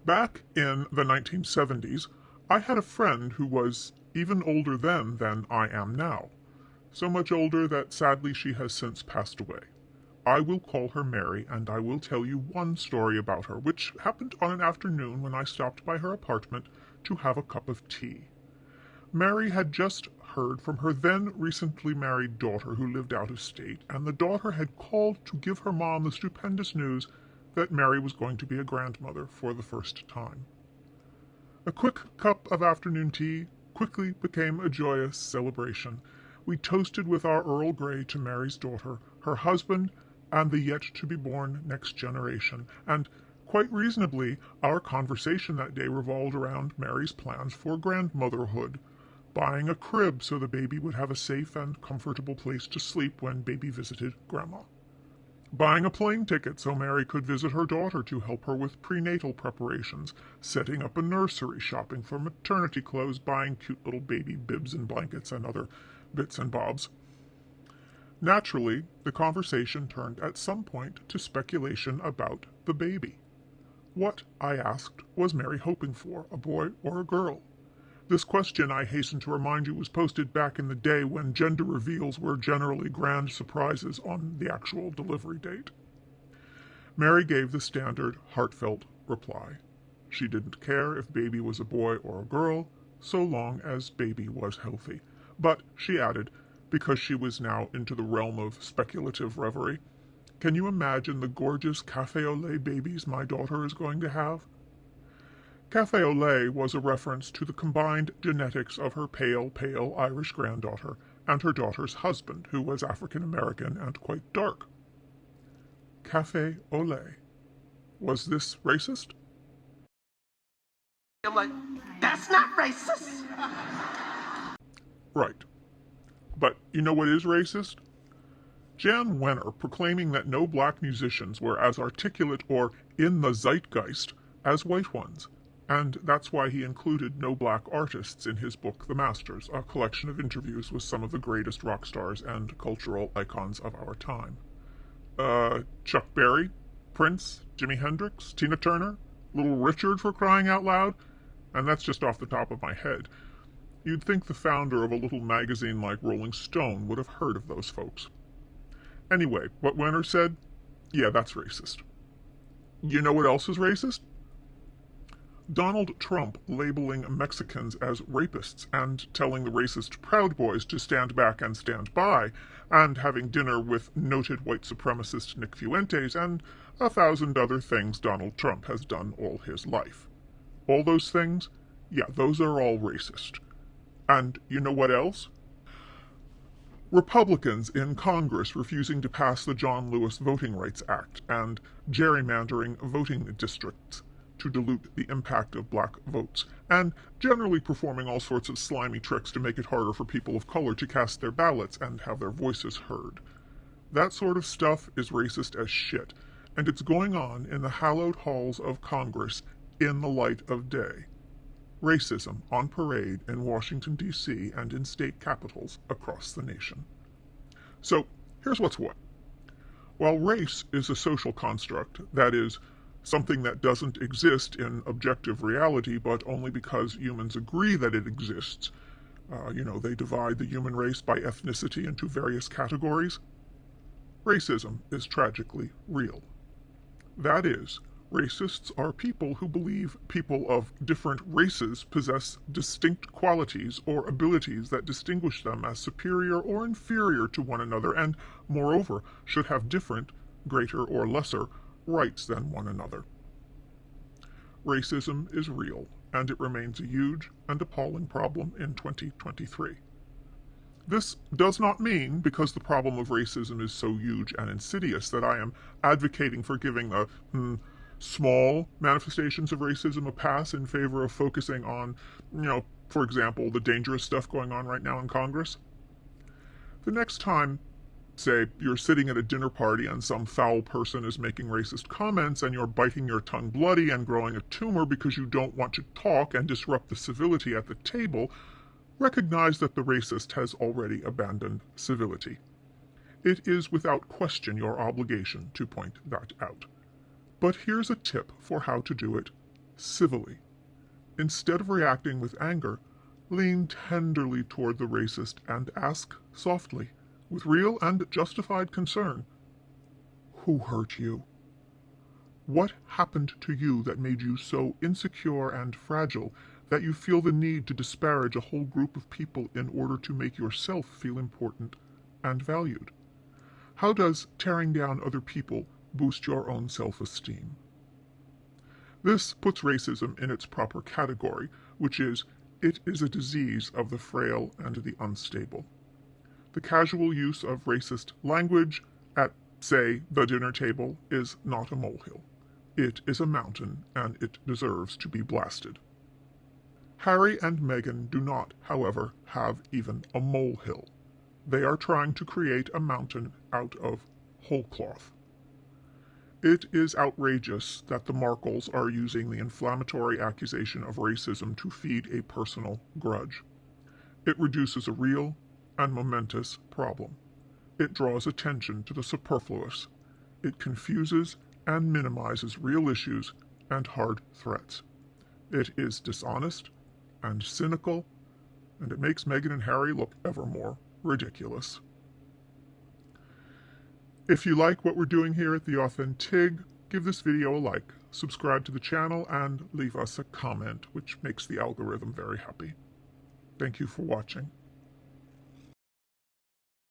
Back in the 1970s, I had a friend who was even older then than I am now. So much older that sadly she has since passed away. I will call her Mary, and I will tell you one story about her, which happened on an afternoon when I stopped by her apartment to have a cup of tea. Mary had just heard from her then recently married daughter who lived out of state, and the daughter had called to give her mom the stupendous news that Mary was going to be a grandmother for the first time. A quick cup of afternoon tea quickly became a joyous celebration. We toasted with our Earl Grey to Mary's daughter, her husband, and the yet-to-be-born next generation, and quite reasonably our conversation that day revolved around Mary's plans for grandmotherhood, buying a crib so the baby would have a safe and comfortable place to sleep when baby visited Grandma, buying a plane ticket so Mary could visit her daughter to help her with prenatal preparations, setting up a nursery, shopping for maternity clothes, buying cute little baby bibs and blankets and other bits and bobs. Naturally, the conversation turned at some point to speculation about the baby. What, I asked, was Mary hoping for, a boy or a girl? This question, I hasten to remind you, was posted back in the day when gender reveals were generally grand surprises on the actual delivery date. Mary gave the standard, heartfelt reply. She didn't care if baby was a boy or a girl, so long as baby was healthy. But, she added, because she was now into the realm of speculative reverie, can you imagine the gorgeous café au lait babies my daughter is going to have? Café au lait was a reference to the combined genetics of her pale Irish granddaughter and her daughter's husband, who was African-American and quite dark. Café au lait. Was this racist? You're like, that's not racist. Right. But you know what is racist? Jan Wenner proclaiming that no black musicians were as articulate or in the zeitgeist as white ones, and that's why he included no black artists in his book The Masters, a collection of interviews with some of the greatest rock stars and cultural icons of our time. Chuck Berry, Prince, Jimi Hendrix, Tina Turner, Little Richard for crying out loud, and that's just off the top of my head. You'd think the founder of a little magazine like Rolling Stone would have heard of those folks. Anyway, what Wenner said? Yeah, that's racist. You know what else is racist? Donald Trump labeling Mexicans as rapists and telling the racist Proud Boys to stand back and stand by, and having dinner with noted white supremacist Nick Fuentes, and 1,000 other things Donald Trump has done all his life. All those things? Yeah, those are all racist. And you know what else? Republicans in Congress refusing to pass the John Lewis Voting Rights Act and gerrymandering voting districts to dilute the impact of black votes, and generally performing all sorts of slimy tricks to make it harder for people of color to cast their ballots and have their voices heard. That sort of stuff is racist as shit, and it's going on in the hallowed halls of Congress in the light of day. Racism on parade in Washington, D.C. and in state capitals across the nation. So, here's what's what. While race is a social construct, that is, something that doesn't exist in objective reality but only because humans agree that it exists, they divide the human race by ethnicity into various categories, racism is tragically real. That is, racists are people who believe people of different races possess distinct qualities or abilities that distinguish them as superior or inferior to one another and, moreover, should have different, greater or lesser, rights than one another. Racism is real, and it remains a huge and appalling problem in 2023. This does not mean, because the problem of racism is so huge and insidious, that I am advocating for giving the small manifestations of racism a pass in favor of focusing on, for example, the dangerous stuff going on right now in Congress. The next time, say, you're sitting at a dinner party and some foul person is making racist comments and you're biting your tongue bloody and growing a tumor because you don't want to talk and disrupt the civility at the table, recognize that the racist has already abandoned civility. It is without question your obligation to point that out. But here's a tip for how to do it civilly. Instead of reacting with anger, lean tenderly toward the racist and ask softly, with real and justified concern, "Who hurt you? What happened to you that made you so insecure and fragile that you feel the need to disparage a whole group of people in order to make yourself feel important and valued? How does tearing down other people boost your own self-esteem?" This puts racism in its proper category, which is, it is a disease of the frail and the unstable. The casual use of racist language at, say, the dinner table is not a molehill. It is a mountain, and it deserves to be blasted. Harry and Meghan do not, however, have even a molehill. They are trying to create a mountain out of whole cloth. It is outrageous that the Markles are using the inflammatory accusation of racism to feed a personal grudge. It reduces a real and momentous problem. It draws attention to the superfluous. It confuses and minimizes real issues and hard threats. It is dishonest and cynical, and it makes Meghan and Harry look ever more ridiculous. If you like what we're doing here at The Authentig, give this video a like, subscribe to the channel, and leave us a comment, which makes the algorithm very happy. Thank you for watching.